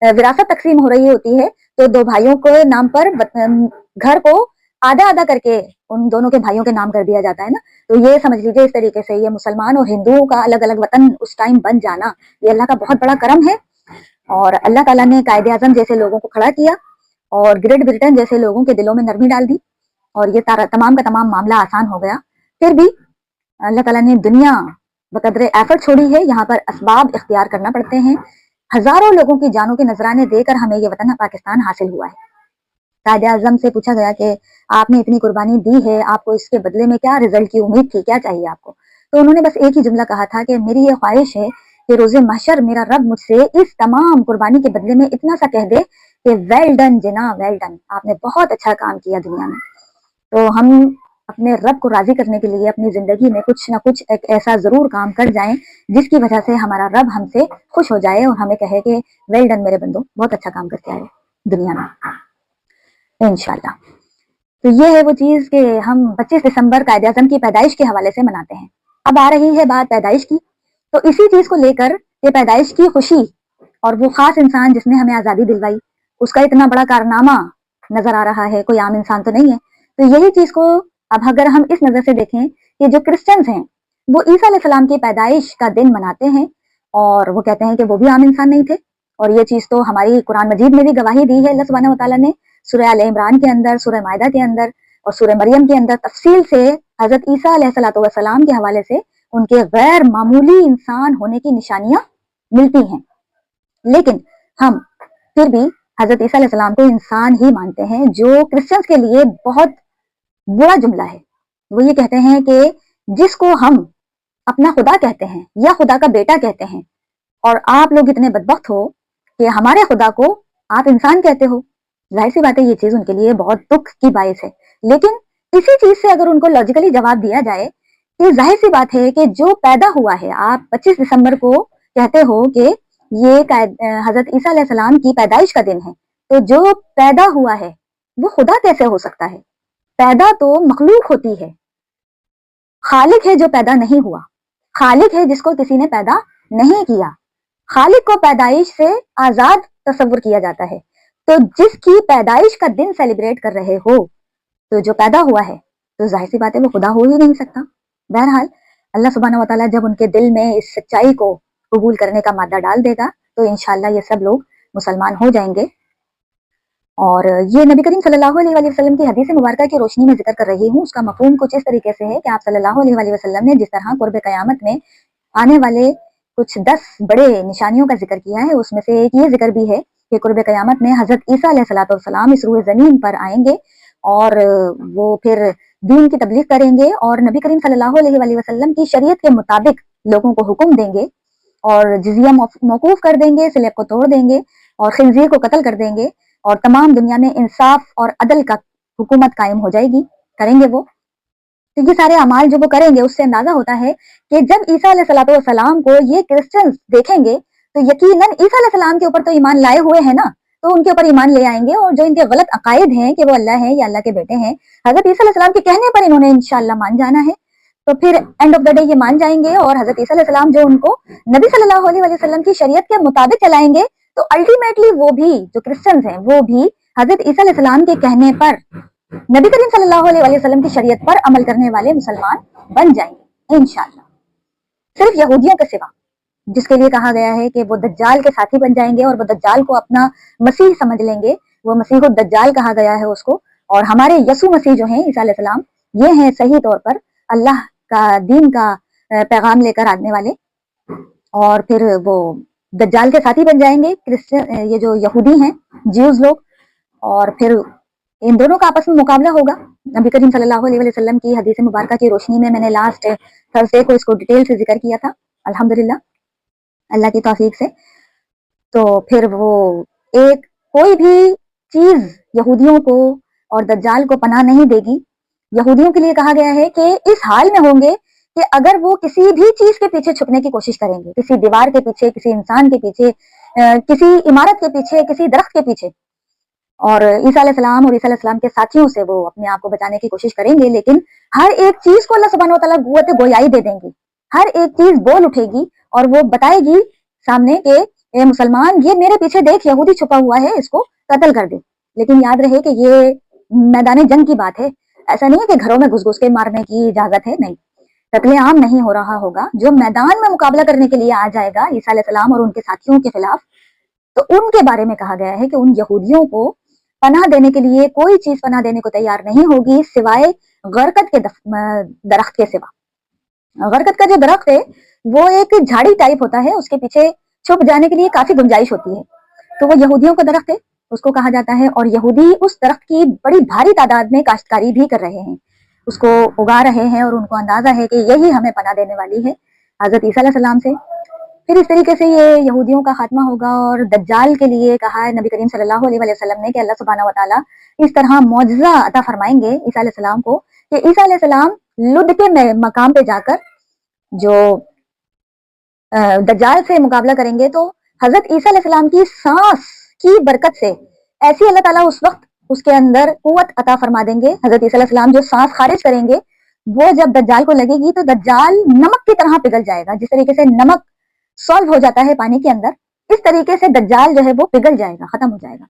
विरासत तकसीम हो रही होती है तो दो भाइयों के नाम पर घर को आधा आधा करके उन दोनों के भाइयों के नाम कर दिया जाता है ना। तो ये समझ लीजिए इस तरीके से ये मुसलमान और हिंदुओं का अलग अलग वतन उस टाइम बन जाना ये अल्लाह का बहुत बड़ा करम है। और अल्लाह ताला ने कायदे आजम जैसे लोगों को खड़ा किया और ग्रेट ब्रिटेन जैसे लोगों के दिलों में नरमी डाल दी और ये तमाम का तमाम मामला आसान हो गया। फिर भी अल्लाह ताला ने दुनिया बकदरे एफर्ट छोड़ी है, यहाँ पर असबाब इख्तियार करना पड़ते हैं। हजारों लोगों की जानों के नजराने देकर हमें ये वतन पाकिस्तान हासिल हुआ है। कायदे आजम से पूछा गया कि आपने इतनी कुर्बानी दी है, आपको इसके बदले में क्या रिजल्ट की उम्मीद थी, क्या चाहिए आपको? तो उन्होंने बस एक ही जुमला कहा था कि मेरी ये ख्वाहिश है कि रोजे महशर मेरा रब मुझसे इस तमाम कुर्बानी के बदले में इतना सा कह दे कि वेल डन जिना, वेल डन, आपने बहुत अच्छा काम किया दुनिया में। तो हम अपने रब को राजी करने के लिए अपनी जिंदगी में कुछ ना कुछ एक ऐसा जरूर काम कर जाएं जिसकी वजह से हमारा रब हमसे खुश हो जाए और हमें कहे कि वेल डन मेरे बंदो, बहुत अच्छा काम करके आए दुनिया में इंशाल्लाह। तो ये है वो चीज कि हम 25 दिसंबर कायदे आज़म की पैदाइश के हवाले से मनाते हैं। अब आ रही है बात पैदाइश की, तो इसी चीज को लेकर ये पैदाइश की खुशी और वो खास इंसान जिसने हमें आजादी दिलवाई उसका इतना बड़ा कारनामा नजर आ रहा है, कोई आम इंसान तो नहीं है। तो यही चीज को अब अगर हम इस नजर से देखें कि जो क्रिश्चियंस हैं वो ईसा अलैहिस्सलाम की पैदाइश का दिन मनाते हैं और वो कहते हैं कि वो भी आम इंसान नहीं थे। और ये चीज तो हमारी कुरान मजीद में भी गवाही दी है अल्लाह सुब्हानहू व तआला ने, सूरह आल इमरान के अंदर, सूरह मायदा के अंदर और सूरह मरियम के अंदर तफसील से हजरत ईसा अलैहिस्सलाम के हवाले से उनके गैर मामूली इंसान होने की निशानियां मिलती हैं। लेकिन हम फिर भी हजरत ईसा अलैहिस्सलाम को इंसान ही मानते हैं, जो क्रिश्चियंस के लिए बहुत बुरा जुमला है। वो ये कहते हैं कि जिसको हम अपना खुदा कहते हैं या खुदा का बेटा कहते हैं और आप लोग इतने बदबख्त हो कि हमारे खुदा को आप इंसान कहते हो, जाहिर सी बात है ये चीज उनके लिए बहुत दुख की बाइस है। लेकिन इसी चीज से अगर उनको लॉजिकली जवाब दिया जाए कि जाहिर सी बात है कि जो पैदा हुआ है, आप 25 दिसंबर को कहते हो कि ये हजरत ईसा अलैहिस्सलाम की पैदाइश का दिन है, तो जो पैदा हुआ है वो खुदा कैसे हो सकता है? पैदा तो मखलूक होती है, खालिक है जो पैदा नहीं हुआ, खालिक है जिसको किसी ने पैदा नहीं किया। खालिक को पैदाइश से आजाद तस्वुर किया जाता है। तो जिसकी पैदाइश का दिन सेलिब्रेट कर रहे हो, तो जो पैदा हुआ है तो जाहिर सी बात है वो खुदा हो ही नहीं सकता। बहरहाल अल्लाह सुब्हानहू व तआला जब उनके दिल में इस सच्चाई को कबूल करने का मादा डाल देगा तो इंशाल्लाह ये सब लोग मुसलमान हो जाएंगे। और ये नबी करीम सल्लल्लाहु अलैहि वसल्लम की हदीस मुबारका की रोशनी में जिक्र कर रही हूँ। उसका मफहूम कुछ इस तरीके से है कि आप सल्लल्लाहु अलैहि वसल्लम ने जिस तरह कुर्ब क़यामत में आने वाले कुछ 10 बड़े निशानियों का जिक्र किया है, उसमें से एक ये जिक्र भी है कि कुर्ब क़यामत में हजरत ईसा अलैहिस्सलाम इस रूह ज़मीन पर आएंगे और वो फिर दीन की तबलीग करेंगे और नबी करीम सल्लल्लाहु अलैहि वसल्लम की शरीयत के मुताबिक लोगों को हुक्म देंगे और जिजिया मौकूफ कर देंगे, स्लेब को तोड़ देंगे और खिंजीर को कत्ल कर देंगे और तमाम दुनिया में इंसाफ और अदल का हुकूमत कायम हो जाएगी। करेंगे वो, तो ये सारे अमाल जो वो करेंगे उससे अंदाजा होता है कि जब ईसा अलैहिस्सलाम को ये क्रिश्चियंस देखेंगे तो यकीनन ईसा अलैहिस्सलाम के ऊपर तो ईमान लाए हुए हैं ना, तो उनके ऊपर ईमान ले आएंगे और जो इनके गलत अकायद हैं कि वो अल्लाह है या अल्लाह के बेटे हैं, हजरत ईसा अलैहिस्सलाम के कहने पर इन्होंने इंशाअल्लाह मान जाना है। तो फिर एंड ऑफ द डे ये मान जाएंगे और हजरत ईसा अलैहिस्सलाम जो उनको नबी सल्लल्लाहु अलैहि वसल्लम की शरीयत के मुताबिक चलाएंगे, तो अल्टीमेटली वो भी जो क्रिश्चियंस हैं वो भी हजरत ईसा अलैहिस्सलाम के कहने पर नबी करीम सल्लल्लाहु अलैहि वसल्लम की शरीयत पर अमल करने वाले मुसलमान बन जाएंगे इंशाअल्लाह। सिर्फ यहूदियों के सिवा, जिसके लिए कहा गया है कि वो दज्जाल के साथी बन जाएंगे और वो दज्जाल को अपना मसीह समझ लेंगे, वो मसीह को दज्जाल कहा गया है उसको। और हमारे यसु मसीह जो हैं ईसा अलैहिस्सलाम, ये हैं सही तौर पर अल्लाह का दीन का पैगाम लेकर आने वाले, और फिर वो दज्जाल के साथी बन जाएंगे क्रिश्चियन, ये जो यहूदी हैं, ज्यूज लोग। और फिर इन दोनों का आपस में मुकाबला होगा। नबी करीम सल्लल्लाहु अलैहि वसल्लम की हदीस मुबारका की रोशनी में मैंने लास्ट थर्सडे को इसको डिटेल से जिक्र किया था, अल्हम्दुलिल्लाह अल्लाह की तौफीक से। तो फिर वो एक कोई भी चीज यहूदियों को और दज्जाल को पनाह नहीं देगी। यहूदियों के लिए कहा गया है कि इस हाल में होंगे कि अगर वो किसी भी चीज के पीछे छुपने की कोशिश करेंगे, किसी दीवार के पीछे, किसी इंसान के पीछे, किसी इमारत के पीछे, किसी दरख्त के पीछे, और ईसा अलैहिस्सलाम और ईसा अलैहिस्सलाम के साथियों से वो अपने आप को बचाने की कोशिश करेंगे, लेकिन हर एक चीज को अल्लाह सुब्हानहू व तआला कुव्वत गोयाई दे देंगे। हर एक चीज बोल उठेगी और वो बताएगी सामने के ए मुसलमान, ये मेरे पीछे देख, यहूदी छुपा हुआ है, इसको कत्ल कर दे। लेकिन याद रहे कि ये मैदान जंग की बात है, ऐसा नहीं है कि घरों में घुस घुस के मारने की इजाजत है, नहीं, कत्लेआम नहीं हो रहा होगा। जो मैदान में मुकाबला करने के लिए आ जाएगा ईसा अलैहिस्सलाम और उनके साथियों के खिलाफ, तो उनके बारे में कहा गया है कि उन यहूदियों को पनाह देने के लिए कोई चीज पनाह देने को तैयार नहीं होगी सिवाय गरकत के दरख्त के सिवा। गरकत का जो दरख्त है वो एक झाड़ी टाइप होता है, उसके पीछे छुप जाने के लिए काफी गुंजाइश होती है, तो वो यहूदियों का दरख्त है, उसको कहा जाता है। और यहूदी उस दरख्त की बड़ी भारी तादाद में काश्तकारी भी कर रहे हैं, उसको उगा रहे हैं, और उनको अंदाजा है कि यही हमें पनाह देने वाली है हजरत ईसा अलैहिस्सलाम से। फिर इस तरीके से ये यहूदियों का खात्मा होगा। और दज्जाल के लिए कहा है नबी करीम सल्लल्लाहु अलैहि वसल्लम ने कि अल्लाह सुब्हानहू व तआला इस तरह मौजज़ा अता फरमाएंगे ईसा अलैहिस्सलाम को कि ईसा अलैहिस्सलाम लुद के मकाम पे जाकर जो दज्जाल से मुकाबला करेंगे, तो हजरत ईसा अलैहिस्सलाम की सांस की बरकत से ऐसी अल्लाह ताला उस वक्त उसके अंदर कुव्वत अता फरमा देंगे। हजरत ईसा अलैहिस्सलाम जो सांस खारिज करेंगे, वो जब दज्जाल को लगेगी तो दज्जाल नमक की तरह पिघल जाएगा। जिस तरीके से नमक सॉल्व हो जाता है पानी के अंदर, इस तरीके से दज्जाल जो है वो पिघल जाएगा, खत्म हो जाएगा।